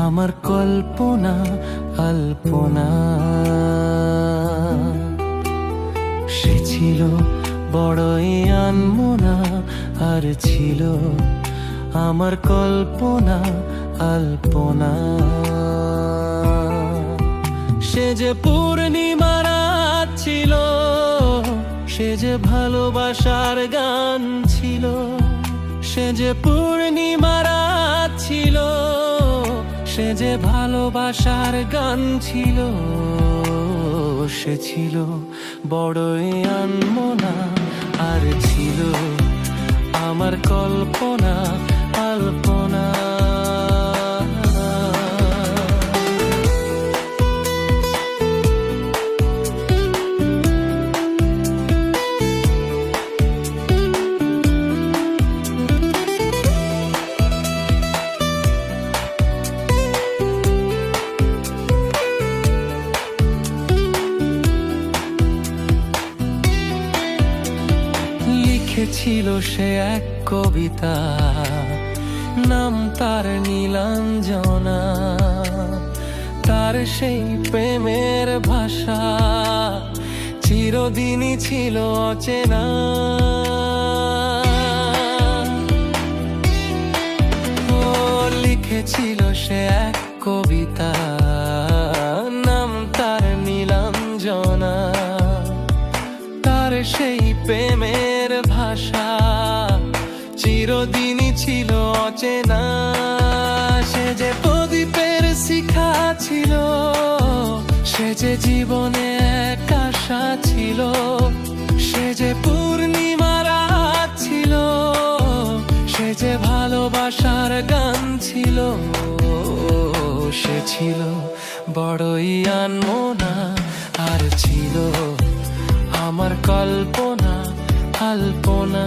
আমার কল্পনা আলপনা। সে ছিল বড়ই আনমনা, আর ছিল আমার কল্পনা আলপনা। সে যে পূর্ণিমা রাত ছিল, সে যে ভালোবাসার গান ছিল। সে যে পূর্ণিমা রাত ছিল, সে যে ভালোবাসার গান ছিল। সে ছিল বড়ই আনমনা, আর ছিল আমার কল্পনা আলপনা। লিখেছিল সে এক কবিতা, নাম তার নীলাঞ্জনা। তার সেই প্রেমের ভাষা চিরদিনই ছিল অচেনা। ও লিখেছিল সে এক কবিতা, নাম তার নীলাঞ্জনা। তার সেই প্রেমের ভাষা চিরদিনই ছিল অচেনা। সে যে প্রদীপের শিখা ছিল, সে যে জীবনে এক আশা ছিল। সে যে পূর্ণিমা রাত ছিল, সে যে ভালোবাসার গান ছিল। সে ছিল বড়ই আনমনা, আর ছিল আমার কল্পনা আলপনা।